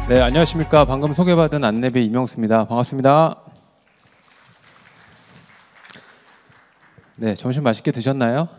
네, 안녕하십니까. 방금 소개받은 안내비 이명수입니다. 반갑습니다. 네, 점심 맛있게 드셨나요?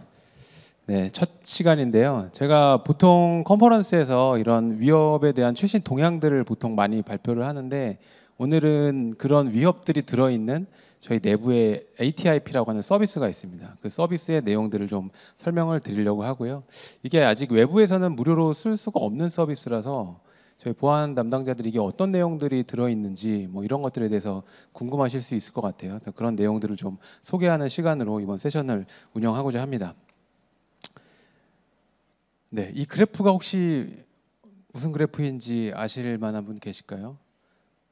네, 첫 시간인데요. 제가 보통 컨퍼런스에서 이런 위협에 대한 최신 동향들을 보통 많이 발표를 하는데, 오늘은 그런 위협들이 들어있는 저희 내부에 ATIP라고 하는 서비스가 있습니다. 그 서비스의 내용들을 좀 설명을 드리려고 하고요. 이게 아직 외부에서는 무료로 쓸 수가 없는 서비스라서 저희 보안 담당자들이 이게 어떤 내용들이 들어있는지 뭐 이런 것들에 대해서 궁금하실 수 있을 것 같아요. 그래서 그런 내용들을 좀 소개하는 시간으로 이번 세션을 운영하고자 합니다. 네, 이 그래프가 혹시 무슨 그래프인지 아실 만한 분 계실까요?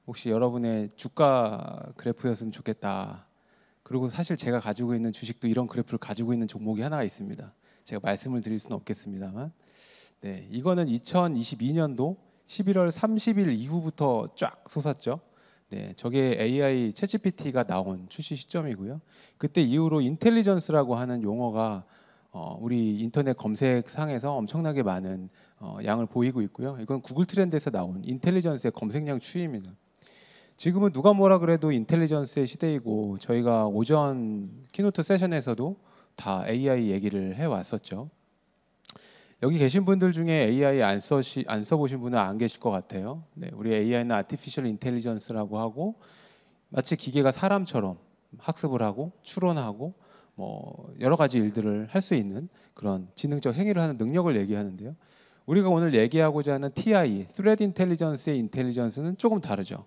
혹시 여러분의 주가 그래프였으면 좋겠다. 그리고 사실 제가 가지고 있는 주식도 이런 그래프를 가지고 있는 종목이 하나가 있습니다. 제가 말씀을 드릴 수는 없겠습니다만, 네, 이거는 2022년도 11월 30일 이후부터 쫙 솟았죠. 네, 저게 AI 챗GPT가 나온 출시 시점이고요. 그때 이후로 인텔리전스라고 하는 용어가 우리 인터넷 검색상에서 엄청나게 많은 양을 보이고 있고요. 이건 구글 트렌드에서 나온 인텔리전스의 검색량 추이입니다. 지금은 누가 뭐라 그래도 인텔리전스의 시대이고, 저희가 오전 키노트 세션에서도 다 AI 얘기를 해왔었죠. 여기 계신 분들 중에 AI 안 써보신 분은 안 계실 것 같아요. 네, 우리 AI는 아티피셜 인텔리전스라고 하고, 마치 기계가 사람처럼 학습을 하고 추론하고 뭐 여러 가지 일들을 할 수 있는 그런 지능적 행위를 하는 능력을 얘기하는데요. 우리가 오늘 얘기하고자 하는 TI, Threat Intelligence의 인텔리전스는 조금 다르죠.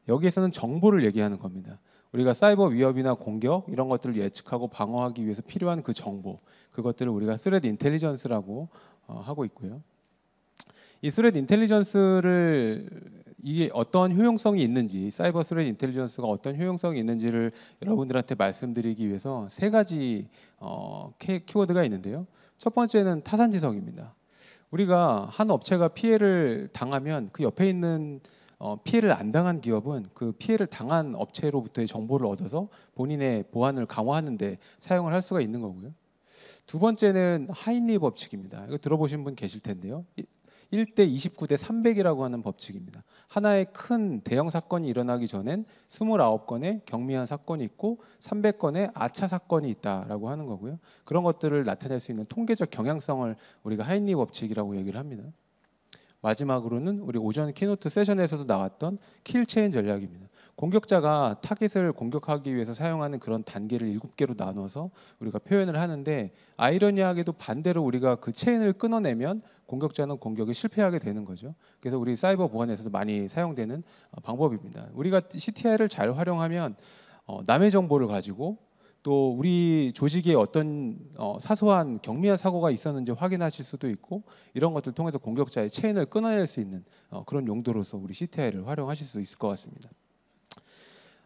여기에서는 정보를 얘기하는 겁니다. 우리가 사이버 위협이나 공격 이런 것들을 예측하고 방어하기 위해서 필요한 그 정보, 그것들을 우리가 Threat Intelligence라고 하고 있고요. 이 Threat Intelligence를 이게 어떤 효용성이 있는지, 사이버 Threat Intelligence가 어떤 효용성이 있는지를 여러분들한테 말씀드리기 위해서 세 가지 키워드가 있는데요. 첫 번째는 타산지석입니다. 우리가 한 업체가 피해를 당하면 그 옆에 있는 피해를 안 당한 기업은 그 피해를 당한 업체로부터의 정보를 얻어서 본인의 보안을 강화하는 데 사용을 할 수가 있는 거고요. 두 번째는 하인리 법칙입니다. 이거 들어보신 분 계실 텐데요. 1대 29대 300이라고 하는 법칙입니다. 하나의 큰 대형 사건이 일어나기 전엔 29건의 경미한 사건이 있고 300건의 아차 사건이 있다라고 하는 거고요. 그런 것들을 나타낼 수 있는 통계적 경향성을 우리가 하인리 법칙이라고 얘기를 합니다. 마지막으로는 우리 오전 키노트 세션에서도 나왔던 킬체인 전략입니다. 공격자가 타깃을 공격하기 위해서 사용하는 그런 단계를 7개로 나눠서 우리가 표현을 하는데, 아이러니하게도 반대로 우리가 그 체인을 끊어내면 공격자는 공격에 실패하게 되는 거죠. 그래서 우리 사이버 보안에서도 많이 사용되는 방법입니다. 우리가 CTI를 잘 활용하면 남의 정보를 가지고 또 우리 조직에 어떤 사소한 경미한 사고가 있었는지 확인하실 수도 있고, 이런 것들을 통해서 공격자의 체인을 끊어낼 수 있는 그런 용도로서 우리 CTI를 활용하실 수 있을 것 같습니다.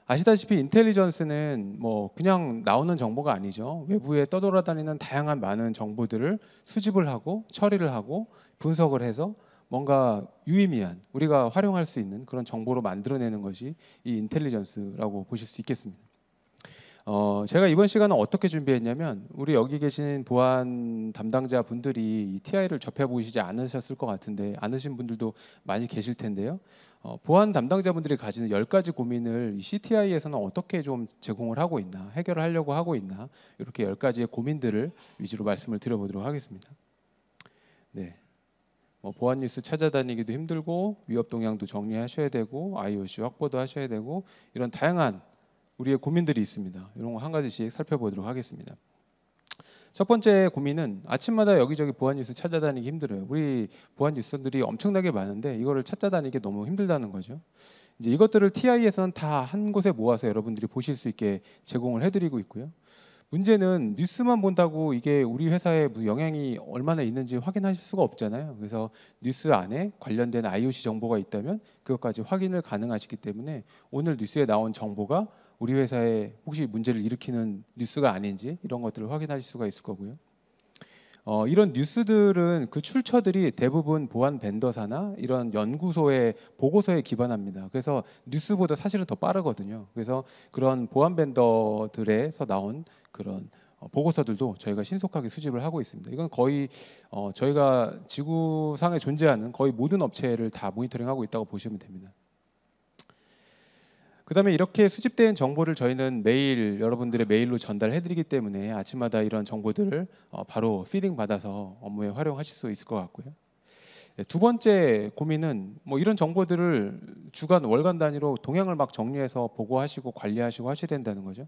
아시다시피 인텔리전스는 뭐 그냥 나오는 정보가 아니죠. 외부에 떠돌아다니는 다양한 많은 정보들을 수집을 하고 처리를 하고 분석을 해서 뭔가 유의미한, 우리가 활용할 수 있는 그런 정보로 만들어내는 것이 이 인텔리전스라고 보실 수 있겠습니다. 제가 이번 시간은 어떻게 준비했냐면, 우리 여기 계신 보안 담당자 분들이 이 TI를 접해보시지 않으셨을 것 같은데, 않으신 분들도 많이 계실 텐데요. 보안 담당자분들이 가지는 10가지 고민을 이 CTI에서는 어떻게 좀 제공을 하고 있나, 해결을 하려고 하고 있나, 이렇게 10가지의 고민들을 위주로 말씀을 드려보도록 하겠습니다. 네. 보안 뉴스 찾아다니기도 힘들고, 위협 동향도 정리하셔야 되고, IOC 확보도 하셔야 되고, 이런 다양한 우리의 고민들이 있습니다. 이런 거 한 가지씩 살펴보도록 하겠습니다. 첫 번째 고민은 아침마다 여기저기 보안 뉴스 찾아다니기 힘들어요. 우리 보안 뉴스들이 엄청나게 많은데 이거를 찾아다니기 너무 힘들다는 거죠. 이제 이것들을 TI에서는 다 한 곳에 모아서 여러분들이 보실 수 있게 제공을 해드리고 있고요. 문제는 뉴스만 본다고 이게 우리 회사에 무슨 영향이 얼마나 있는지 확인하실 수가 없잖아요. 그래서 뉴스 안에 관련된 IOC 정보가 있다면 그것까지 확인을 가능하시기 때문에 오늘 뉴스에 나온 정보가 우리 회사에 혹시 문제를 일으키는 뉴스가 아닌지 이런 것들을 확인하실 수가 있을 거고요. 이런 뉴스들은 그 출처들이 대부분 보안 벤더사나 이런 연구소의 보고서에 기반합니다. 그래서 뉴스보다 사실은 더 빠르거든요. 그래서 그런 보안 벤더들에서 나온 그런 보고서들도 저희가 신속하게 수집을 하고 있습니다. 이건 거의 저희가 지구상에 존재하는 거의 모든 업체를 다 모니터링하고 있다고 보시면 됩니다. 그다음에 이렇게 수집된 정보를 저희는 매일 여러분들의 메일로 전달해드리기 때문에 아침마다 이런 정보들을 바로 피딩 받아서 업무에 활용하실 수 있을 것 같고요. 두 번째 고민은 뭐 이런 정보들을 주간, 월간 단위로 동향을 막 정리해서 보고하시고 관리하시고 하셔야 된다는 거죠.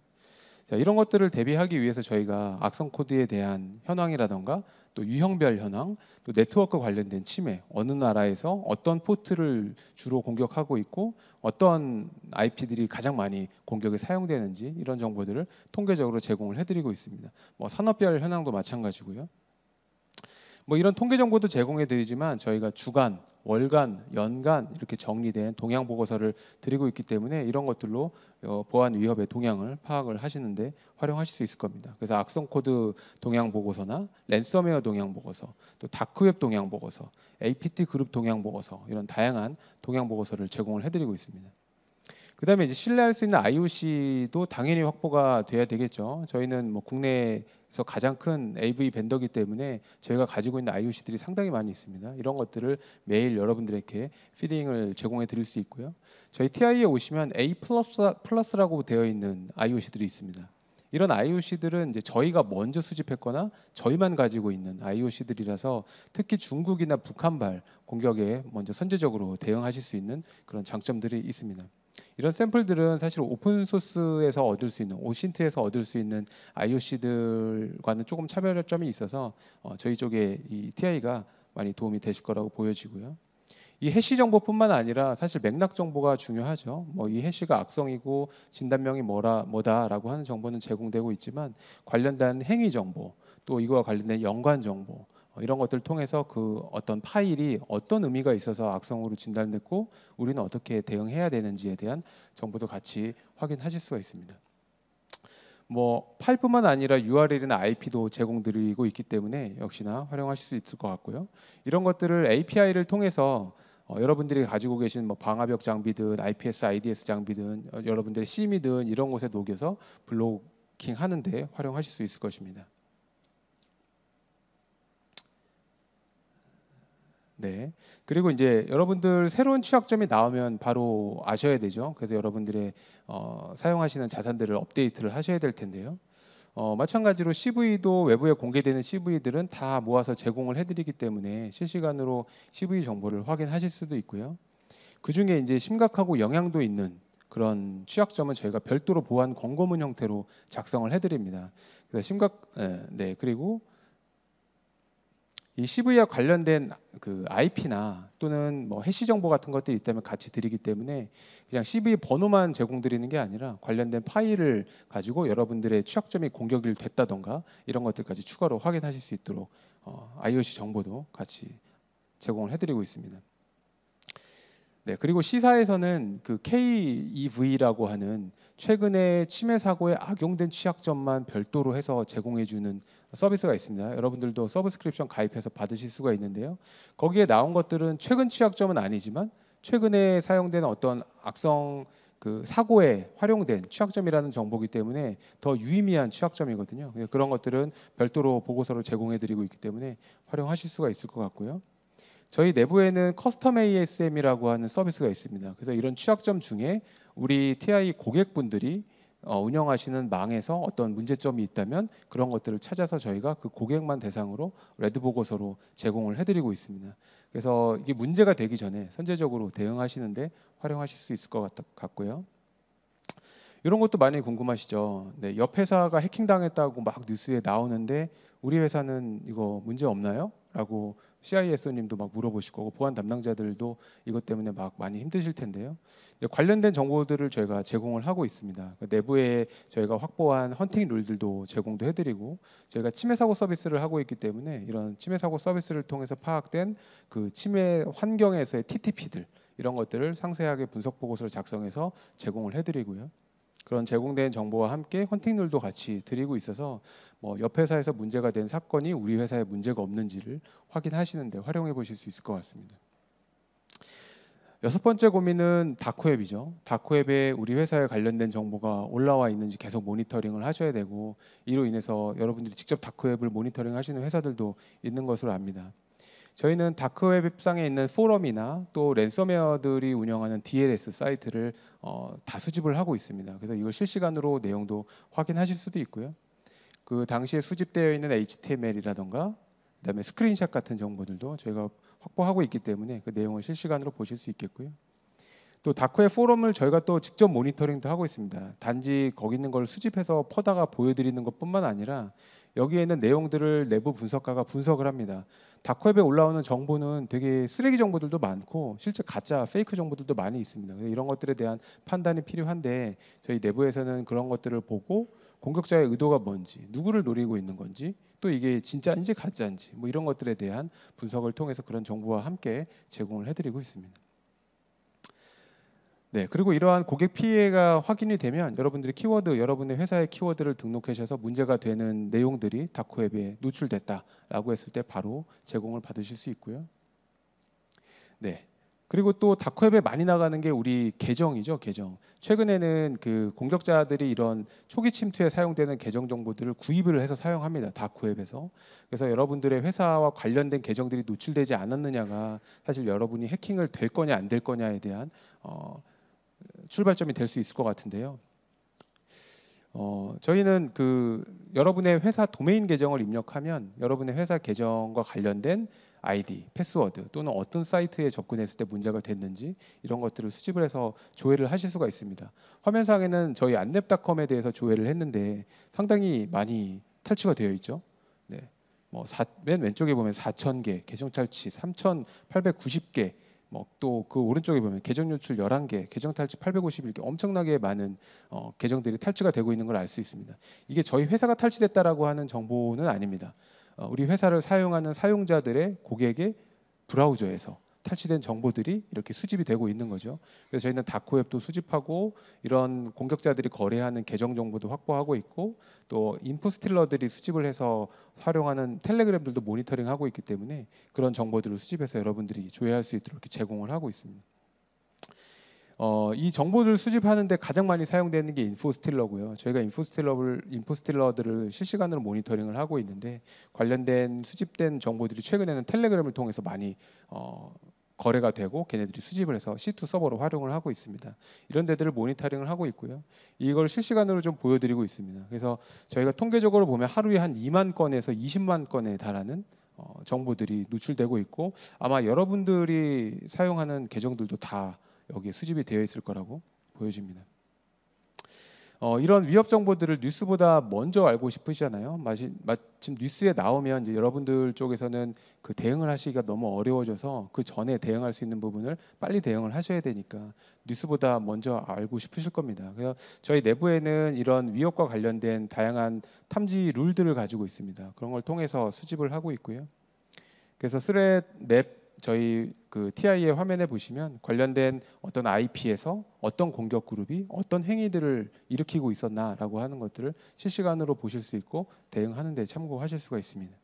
자, 이런 것들을 대비하기 위해서 저희가 악성 코드에 대한 현황이라던가 또 유형별 현황, 또 네트워크 관련된 침해, 어느 나라에서 어떤 포트를 주로 공격하고 있고 어떤 IP들이 가장 많이 공격에 사용되는지 이런 정보들을 통계적으로 제공을 해드리고 있습니다. 뭐 산업별 현황도 마찬가지고요. 뭐 이런 통계 정보도 제공해 드리지만 저희가 주간, 월간, 연간 이렇게 정리된 동향 보고서를 드리고 있기 때문에 이런 것들로 보안 위협의 동향을 파악을 하시는데 활용하실 수 있을 겁니다. 그래서 악성 코드 동향 보고서나 랜섬웨어 동향 보고서, 또 다크웹 동향 보고서, APT 그룹 동향 보고서 이런 다양한 동향 보고서를 제공을 해드리고 있습니다. 그다음에 이제 신뢰할 수 있는 IOC도 당연히 확보가 돼야 되겠죠. 저희는 뭐 국내에서 가장 큰 AV 벤더기 때문에 저희가 가지고 있는 IOC들이 상당히 많이 있습니다. 이런 것들을 매일 여러분들에게 피딩을 제공해 드릴 수 있고요. 저희 TI에 오시면 A 플러스라고 되어 있는 IOC들이 있습니다. 이런 IOC들은 이제 저희가 먼저 수집했거나 저희만 가지고 있는 IOC들이라서 특히 중국이나 북한발 공격에 먼저 선제적으로 대응하실 수 있는 그런 장점들이 있습니다. 이런 샘플들은 사실 오픈 소스에서 얻을 수 있는 오신트에서 얻을 수 있는 IOC들과는 조금 차별점이 있어서 저희 쪽에 이 TI가 많이 도움이 되실 거라고 보여지고요. 이 해시 정보뿐만 아니라 사실 맥락 정보가 중요하죠. 뭐 이 해시가 악성이고 진단명이 뭐다라고 하는 정보는 제공되고 있지만 관련된 행위 정보, 또 이거와 관련된 연관 정보 이런 것들을 통해서 그 어떤 파일이 어떤 의미가 있어서 악성으로 진단됐고 우리는 어떻게 대응해야 되는지에 대한 정보도 같이 확인하실 수가 있습니다. 뭐 파일뿐만 아니라 URL이나 IP도 제공드리고 있기 때문에 역시나 활용하실 수 있을 것 같고요. 이런 것들을 API를 통해서 여러분들이 가지고 계신 뭐 방화벽 장비든 IPS, IDS 장비든 여러분들의 심이든 이런 곳에 녹여서 블로킹 하는데 활용하실 수 있을 것입니다. 네. 그리고 이제 여러분들 새로운 취약점이 나오면 바로 아셔야 되죠. 그래서 여러분들의 사용하시는 자산들을 업데이트를 하셔야 될 텐데요. 마찬가지로 CV도 외부에 공개되는 CV들은 다 모아서 제공을 해드리기 때문에 실시간으로 CV 정보를 확인하실 수도 있고요. 그 중에 이제 심각하고 영향도 있는 그런 취약점은 저희가 별도로 보안 권고문 형태로 작성을 해드립니다. 그래서 네, 그리고 이 CV와 관련된 그 IP나 또는 뭐 해시 정보 같은 것들이 있다면 같이 드리기 때문에 그냥 CV 번호만 제공드리는 게 아니라 관련된 파일을 가지고 여러분들의 취약점이 공격이 됐다던가 이런 것들까지 추가로 확인하실 수 있도록 IOC 정보도 같이 제공을 해드리고 있습니다. 네, 그리고 C사에서는 그 KEV라고 하는 최근에 침해 사고에 악용된 취약점만 별도로 해서 제공해주는 서비스가 있습니다. 여러분들도 서브스크립션 가입해서 받으실 수가 있는데요. 거기에 나온 것들은 최근 취약점은 아니지만 최근에 사용된 어떤 악성 그 사고에 활용된 취약점이라는 정보이기 때문에 더 유의미한 취약점이거든요. 그런 것들은 별도로 보고서로 제공해드리고 있기 때문에 활용하실 수가 있을 것 같고요. 저희 내부에는 커스텀 ASM이라고 하는 서비스가 있습니다. 그래서 이런 취약점 중에 우리 TI 고객분들이 운영하시는 망에서 어떤 문제점이 있다면 그런 것들을 찾아서 저희가 그 고객만 대상으로 레드 보고서로 제공을 해드리고 있습니다. 그래서 이게 문제가 되기 전에 선제적으로 대응하시는데 활용하실 수 있을 것 같고요. 이런 것도 많이 궁금하시죠. 네, 옆 회사가 해킹당했다고 막 뉴스에 나오는데 우리 회사는 이거 문제 없나요? 라고 CIS님도 막 물어보실 거고 보안 담당자들도 이것 때문에 막 많이 힘드실 텐데요. 관련된 정보들을 저희가 제공을 하고 있습니다. 내부에 저희가 확보한 헌팅 룰들도 제공도 해드리고 저희가 침해 사고 서비스를 하고 있기 때문에 이런 침해 사고 서비스를 통해서 파악된 그 침해 환경에서의 TTP들 이런 것들을 상세하게 분석 보고서를 작성해서 제공을 해드리고요. 그런 제공된 정보와 함께 헌팅률도 같이 드리고 있어서 뭐 옆 회사에서 문제가 된 사건이 우리 회사에 문제가 없는지를 확인하시는데 활용해 보실 수 있을 것 같습니다. 여섯 번째 고민은 다크웹이죠. 다크웹에 우리 회사에 관련된 정보가 올라와 있는지 계속 모니터링을 하셔야 되고, 이로 인해서 여러분들이 직접 다크웹을 모니터링 하시는 회사들도 있는 것으로 압니다. 저희는 다크웹상에 있는 포럼이나 또 랜섬웨어들이 운영하는 DLS 사이트를 다 수집을 하고 있습니다. 그래서 이걸 실시간으로 내용도 확인하실 수도 있고요. 그 당시에 수집되어 있는 HTML이라던가 그다음에 스크린샷 같은 정보들도 저희가 확보하고 있기 때문에 그 내용을 실시간으로 보실 수 있겠고요. 또 다크웹 포럼을 저희가 또 직접 모니터링도 하고 있습니다. 단지 거기 있는 걸 수집해서 퍼다가 보여드리는 것뿐만 아니라 여기에는 내용들을 내부 분석가가 분석을 합니다. 다크웹에 올라오는 정보는 되게 쓰레기 정보들도 많고 실제 가짜 페이크 정보들도 많이 있습니다. 이런 것들에 대한 판단이 필요한데 저희 내부에서는 그런 것들을 보고 공격자의 의도가 뭔지, 누구를 노리고 있는 건지, 또 이게 진짜인지 가짜인지 뭐 이런 것들에 대한 분석을 통해서 그런 정보와 함께 제공을 해드리고 있습니다. 네, 그리고 이러한 고객 피해가 확인이 되면 여러분들이 키워드, 여러분의 회사의 키워드를 등록하셔서 문제가 되는 내용들이 다크웹에 노출됐다라고 했을 때 바로 제공을 받으실 수 있고요. 네. 그리고 또 다크웹에 많이 나가는 게 우리 계정이죠, 계정. 최근에는 그 공격자들이 이런 초기 침투에 사용되는 계정 정보들을 구입을 해서 사용합니다, 다크웹에서. 그래서 여러분들의 회사와 관련된 계정들이 노출되지 않았느냐가 사실 여러분이 해킹을 될 거냐 안 될 거냐에 대한 출발점이 될 수 있을 것 같은데요. 저희는 그 여러분의 회사 도메인 계정을 입력하면 여러분의 회사 계정과 관련된 아이디, 패스워드 또는 어떤 사이트에 접근했을 때 문제가 됐는지 이런 것들을 수집을 해서 조회를 하실 수가 있습니다. 화면상에는 저희 안랩닷컴에 대해서 조회를 했는데 상당히 많이 탈취가 되어 있죠. 네, 맨 왼쪽에 보면 4,000개, 계정 탈취 3,890개, 또 그 오른쪽에 보면 계정 유출 11개, 계정 탈취 851개, 엄청나게 많은 계정들이 탈취가 되고 있는 걸 알 수 있습니다. 이게 저희 회사가 탈취됐다라고 하는 정보는 아닙니다. 우리 회사를 사용하는 사용자들의 고객의 브라우저에서 탈취된 정보들이 이렇게 수집이 되고 있는 거죠. 그래서 저희는 다크웹도 수집하고 이런 공격자들이 거래하는 계정 정보도 확보하고 있고 또 인포스틸러들이 수집을 해서 활용하는 텔레그램들도 모니터링하고 있기 때문에 그런 정보들을 수집해서 여러분들이 조회할 수 있도록 이렇게 제공을 하고 있습니다. 이 정보를 수집하는데 가장 많이 사용되는 게 인포스틸러고요. 저희가 인포스틸러들을 실시간으로 모니터링을 하고 있는데 관련된 수집된 정보들이 최근에는 텔레그램을 통해서 많이 거래가 되고 걔네들이 수집을 해서 C2 서버로 활용을 하고 있습니다. 이런 데들을 모니터링을 하고 있고요. 이걸 실시간으로 좀 보여드리고 있습니다. 그래서 저희가 통계적으로 보면 하루에 한 2만 건에서 20만 건에 달하는 정보들이 노출되고 있고 아마 여러분들이 사용하는 계정들도 다 여기에 수집이 되어 있을 거라고 보여집니다. 이런 위협 정보들을 뉴스보다 먼저 알고 싶으시잖아요. 마침 뉴스에 나오면 이제 여러분들 쪽에서는 그 대응을 하시기가 너무 어려워져서 그 전에 대응할 수 있는 부분을 빨리 대응을 하셔야 되니까 뉴스보다 먼저 알고 싶으실 겁니다. 그래서 저희 내부에는 이런 위협과 관련된 다양한 탐지 룰들을 가지고 있습니다. 그런 걸 통해서 수집을 하고 있고요. 그래서 스레드 맵 저희 그 TI의 화면에 보시면 관련된 어떤 IP에서 어떤 공격 그룹이 어떤 행위들을 일으키고 있었나라고 하는 것들을 실시간으로 보실 수 있고 대응하는 데 참고하실 수가 있습니다.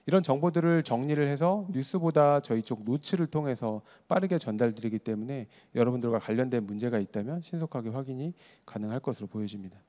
이런 정보들을 정리를 해서 뉴스보다 저희 쪽 노츠를 통해서 빠르게 전달드리기 때문에 여러분들과 관련된 문제가 있다면 신속하게 확인이 가능할 것으로 보여집니다.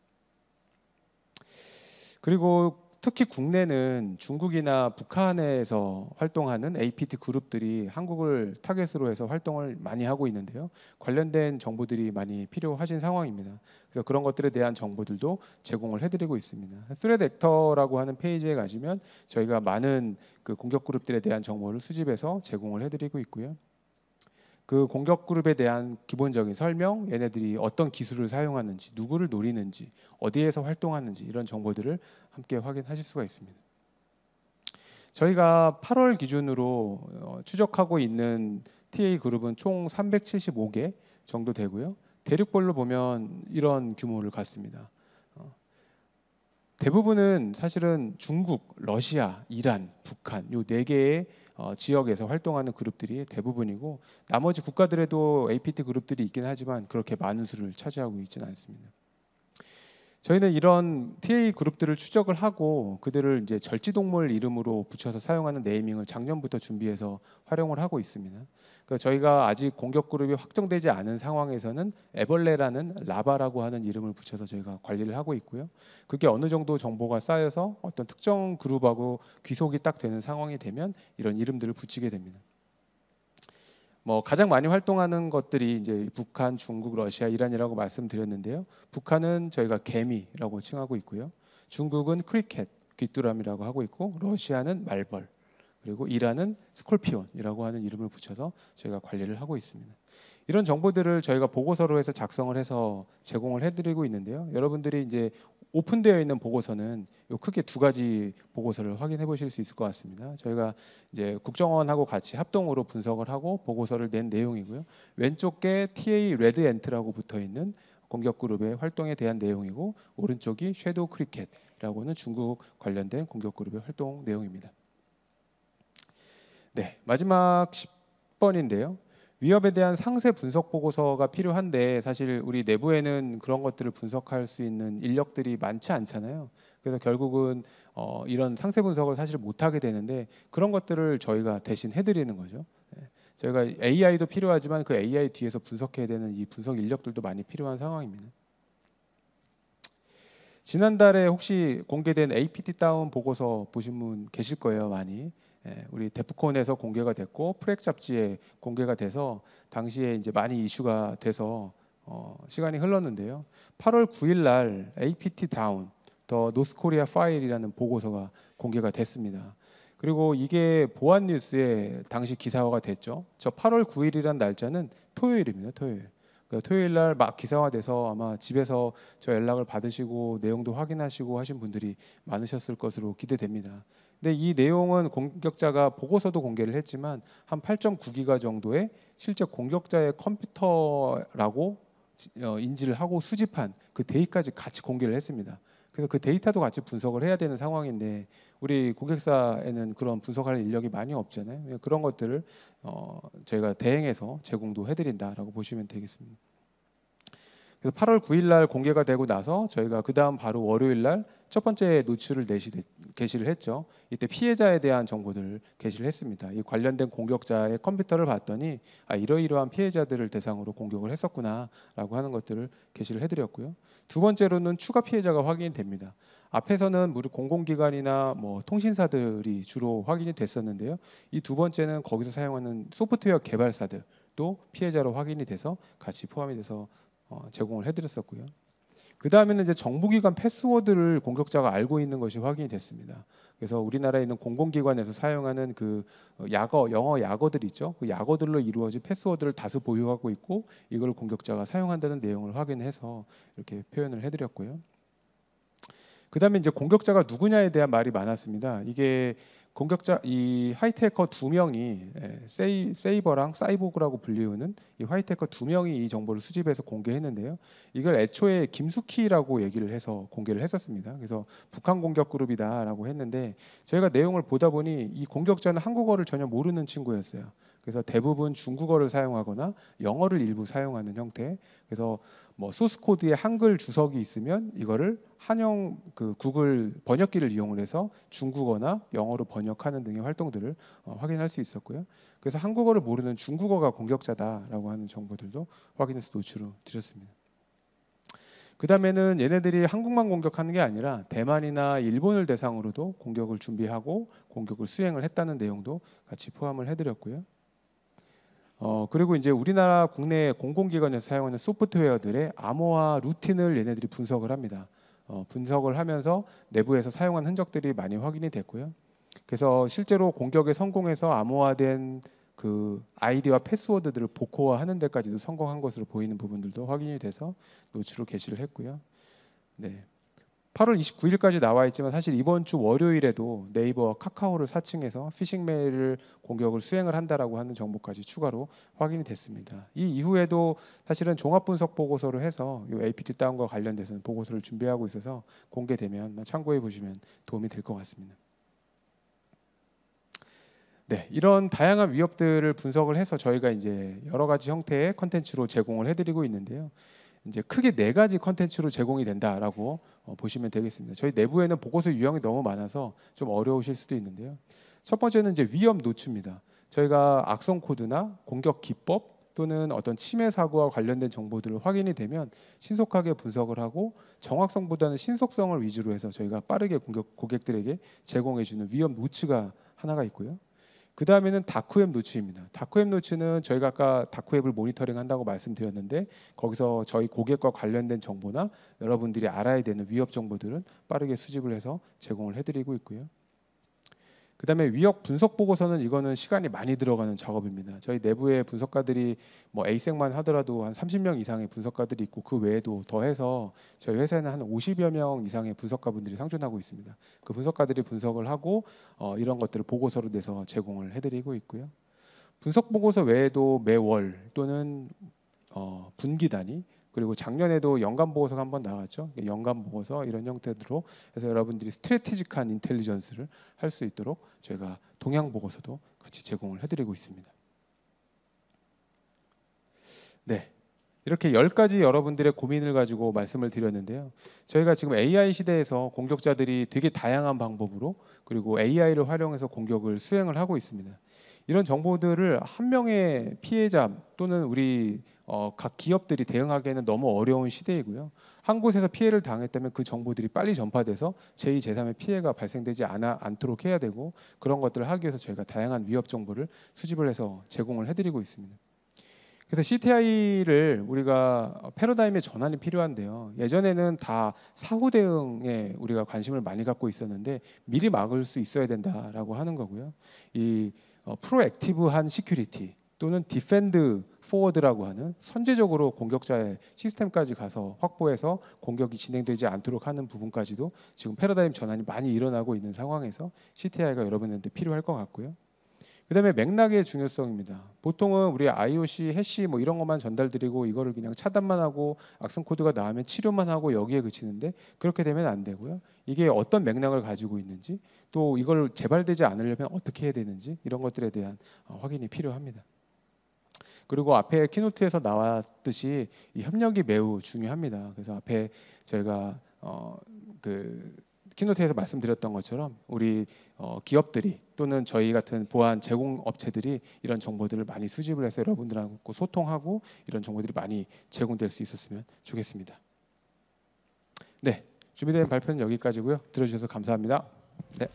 그리고 특히 국내는 중국이나 북한에서 활동하는 APT 그룹들이 한국을 타겟으로 해서 활동을 많이 하고 있는데요. 관련된 정보들이 많이 필요하신 상황입니다. 그래서 그런 것들에 대한 정보들도 제공을 해드리고 있습니다. Threat Actor라고 하는 페이지에 가시면 저희가 많은 그 공격 그룹들에 대한 정보를 수집해서 제공을 해드리고 있고요. 그 공격 그룹에 대한 기본적인 설명, 얘네들이 어떤 기술을 사용하는지, 누구를 노리는지, 어디에서 활동하는지 이런 정보들을 함께 확인하실 수가 있습니다. 저희가 8월 기준으로 추적하고 있는 TA 그룹은 총 375개 정도 되고요. 대륙별로 보면 이런 규모를 갖습니다. 대부분은 사실은 중국, 러시아, 이란, 북한 요 4개의 지역에서 활동하는 그룹들이 대부분이고 나머지 국가들에도 APT 그룹들이 있긴 하지만 그렇게 많은 수를 차지하고 있지는 않습니다. 저희는 이런 TA 그룹들을 추적을 하고 그들을 이제 절지동물 이름으로 붙여서 사용하는 네이밍을 작년부터 준비해서 활용을 하고 있습니다. 저희가 아직 공격 그룹이 확정되지 않은 상황에서는 애벌레라는 라바라고 하는 이름을 붙여서 저희가 관리를 하고 있고요. 그게 어느 정도 정보가 쌓여서 어떤 특정 그룹하고 귀속이 딱 되는 상황이 되면 이런 이름들을 붙이게 됩니다. 가장 많이 활동하는 것들이 이제 북한, 중국, 러시아, 이란이라고 말씀드렸는데요. 북한은 저희가 개미라고 칭하고 있고요. 중국은 크리켓, 귀뚜라미라고 하고 있고, 러시아는 말벌, 그리고 이란은 스콜피온이라고 하는 이름을 붙여서 저희가 관리를 하고 있습니다. 이런 정보들을 저희가 보고서로 해서 작성을 해서 제공을 해드리고 있는데요. 여러분들이 이제 오픈되어 있는 보고서는 크게 두 가지 보고서를 확인해 보실 수 있을 것 같습니다. 저희가 이제 국정원하고 같이 합동으로 분석을 하고 보고서를 낸 내용이고요. 왼쪽에 TA 레드 엔트라고 붙어 있는 공격 그룹의 활동에 대한 내용이고, 오른쪽이 섀도우 크리켓이라고 하는 중국 관련된 공격 그룹의 활동 내용입니다. 네, 마지막 10번인데요. 위협에 대한 상세 분석 보고서가 필요한데 사실 우리 내부에는 그런 것들을 분석할 수 있는 인력들이 많지 않잖아요. 그래서 결국은 이런 상세 분석을 사실 못하게 되는데, 그런 것들을 저희가 대신 해드리는 거죠. 네. 저희가 AI도 필요하지만 그 AI 뒤에서 분석해야 되는 이 분석 인력들도 많이 필요한 상황입니다. 지난달에 혹시 공개된 APT 다운 보고서 보신 분 계실 거예요, 많이. 우리 데프콘에서 공개가 됐고 프렉 잡지에 공개가 돼서 당시에 이제 많이 이슈가 돼서 시간이 흘렀는데요. 8월 9일 날 APT 다운 더 노스코리아 파일이라는 보고서가 공개가 됐습니다. 그리고 이게 보안 뉴스에 당시 기사화가 됐죠. 저 8월 9일이란 날짜는 토요일입니다. 토요일. 토요일 날 막 기사화돼서 아마 집에서 저 연락을 받으시고 내용도 확인하시고 하신 분들이 많으셨을 것으로 기대됩니다. 근데 이 내용은 공격자가 보고서도 공개를 했지만 한 8.9기가 정도의 실제 공격자의 컴퓨터라고 인지를 하고 수집한 그 데이터까지 같이 공개를 했습니다. 그래서 그 데이터도 같이 분석을 해야 되는 상황인데 우리 고객사에는 그런 분석할 인력이 많이 없잖아요. 그런 것들을 저희가 대행해서 제공도 해드린다라고 보시면 되겠습니다. 그래서 8월 9일 날 공개가 되고 나서 저희가 그 다음 바로 월요일 날 첫 번째 노출을 게시를 했죠. 이때 피해자에 대한 정보들을 게시를 했습니다. 이 관련된 공격자의 컴퓨터를 봤더니 이러이러한 피해자들을 대상으로 공격을 했었구나라고 하는 것들을 게시를 해드렸고요. 두 번째로는 추가 피해자가 확인이 됩니다. 앞에서는 우리 공공기관이나 통신사들이 주로 확인이 됐었는데요. 이 두 번째는 거기서 사용하는 소프트웨어 개발사들도 피해자로 확인이 돼서 같이 포함이 돼서 제공을 해드렸었고요. 그 다음에는 이제 정부기관 패스워드를 공격자가 알고 있는 것이 확인이 됐습니다. 그래서 우리나라에 있는 공공기관에서 사용하는 그 영어 약어들 있죠. 그 약어들로 이루어진 패스워드를 다수 보유하고 있고 이걸 공격자가 사용한다는 내용을 확인해서 이렇게 표현을 해드렸고요. 그 다음에 이제 공격자가 누구냐에 대한 말이 많았습니다. 이게 공격자 이 화이트 해커 두 명이 세이버랑 사이보그라고 불리우는 이 화이트 해커 두 명이 이 정보를 수집해서 공개했는데요. 이걸 애초에 김숙희라고 얘기를 해서 공개를 했었습니다. 그래서 북한 공격 그룹이다라고 했는데 저희가 내용을 보다 보니 이 공격자는 한국어를 전혀 모르는 친구였어요. 그래서 대부분 중국어를 사용하거나 영어를 일부 사용하는 형태. 그래서 소스 코드에 한글 주석이 있으면 이거를 한영 그 구글 번역기를 이용을 해서 중국어나 영어로 번역하는 등의 활동들을 확인할 수 있었고요. 그래서 한국어를 모르는 중국어가 공격자다라고 하는 정보들도 확인해서 노출을 드렸습니다. 그 다음에는 얘네들이 한국만 공격하는 게 아니라 대만이나 일본을 대상으로도 공격을 준비하고 공격을 수행을 했다는 내용도 같이 포함을 해드렸고요. 그리고 이제 우리나라 국내 공공기관에서 사용하는 소프트웨어들의 암호화 루틴을 얘네들이 분석을 합니다. 분석을 하면서 내부에서 사용한 흔적들이 많이 확인이 됐고요. 그래서 실제로 공격에 성공해서 암호화된 그 아이디와 패스워드들을 복호화하는 데까지도 성공한 것으로 보이는 부분들도 확인이 돼서 노출로 게시를 했고요. 네. 8월 29일까지 나와 있지만 사실 이번 주 월요일에도 네이버와 카카오를 사칭해서 피싱 메일을 공격을 수행을 한다라고 하는 정보까지 추가로 확인이 됐습니다. 이 이후에도 사실은 종합 분석 보고서를 해서 이 APT 다운과 관련돼서는 보고서를 준비하고 있어서 공개되면 참고해 보시면 도움이 될 것 같습니다. 네, 이런 다양한 위협들을 분석을 해서 저희가 이제 여러 가지 형태의 컨텐츠로 제공을 해드리고 있는데요. 이제 크게 4가지 컨텐츠로 제공이 된다라고 보시면 되겠습니다. 저희 내부에는 보고서 유형이 너무 많아서 좀 어려우실 수도 있는데요. 첫 번째는 이제 위협 노출입니다. 저희가 악성 코드나 공격 기법 또는 어떤 침해 사고와 관련된 정보들을 확인이 되면 신속하게 분석을 하고 정확성보다는 신속성을 위주로 해서 저희가 빠르게 고객들에게 제공해주는 위협 노츠가 하나가 있고요. 그 다음에는 다크웹 노츠입니다. 다크웹 노츠는 저희가 아까 다크웹을 모니터링 한다고 말씀드렸는데 거기서 저희 고객과 관련된 정보나 여러분들이 알아야 되는 위협 정보들은 빠르게 수집을 해서 제공을 해드리고 있고요. 그 다음에 위협 분석 보고서는 이거는 시간이 많이 들어가는 작업입니다. 저희 내부의 분석가들이 뭐 A색만 하더라도 한 30명 이상의 분석가들이 있고 그 외에도 더해서 저희 회사에는 한 50여 명 이상의 분석가분들이 상존하고 있습니다. 그 분석가들이 분석을 하고 이런 것들을 보고서로 내서 제공을 해드리고 있고요. 분석 보고서 외에도 매월 또는 분기 단위 그리고 작년에도 연간 보고서가 한번 나왔죠. 연간 보고서 이런 형태로 해서 여러분들이 스트래티직한 인텔리전스를 할 수 있도록 저희가 동향 보고서도 같이 제공을 해드리고 있습니다. 네, 이렇게 10가지 여러분들의 고민을 가지고 말씀을 드렸는데요. 저희가 지금 AI 시대에서 공격자들이 되게 다양한 방법으로 그리고 AI를 활용해서 공격을 수행을 하고 있습니다. 이런 정보들을 한 명의 피해자 또는 우리 각 기업들이 대응하기에는 너무 어려운 시대이고요. 한 곳에서 피해를 당했다면 그 정보들이 빨리 전파돼서 제2, 제3의 피해가 발생되지 않도록 해야 되고 그런 것들을 하기 위해서 저희가 다양한 위협 정보를 수집을 해서 제공을 해드리고 있습니다. 그래서 CTI를 우리가 패러다임의 전환이 필요한데요. 예전에는 다 사후 대응에 우리가 관심을 많이 갖고 있었는데 미리 막을 수 있어야 된다라고 하는 거고요. 이 프로액티브한 시큐리티 또는 디펜드 포워드라고 하는 선제적으로 공격자의 시스템까지 가서 확보해서 공격이 진행되지 않도록 하는 부분까지도 지금 패러다임 전환이 많이 일어나고 있는 상황에서 CTI가 여러분한테 필요할 것 같고요. 그다음에 맥락의 중요성입니다. 보통은 우리 IOC, 해시 뭐 이런 것만 전달드리고 이거를 그냥 차단만 하고 악성 코드가 나오면 치료만 하고 여기에 그치는데 그렇게 되면 안 되고요. 이게 어떤 맥락을 가지고 있는지 또 이걸 재발되지 않으려면 어떻게 해야 되는지 이런 것들에 대한 확인이 필요합니다. 그리고 앞에 키노트에서 나왔듯이 이 협력이 매우 중요합니다. 그래서 앞에 저희가 그 키노트에서 말씀드렸던 것처럼 우리 기업들이 또는 저희 같은 보안 제공 업체들이 이런 정보들을 많이 수집을 해서 여러분들하고 소통하고 이런 정보들이 많이 제공될 수 있었으면 좋겠습니다. 네, 준비된 발표는 여기까지고요. 들어주셔서 감사합니다. 네.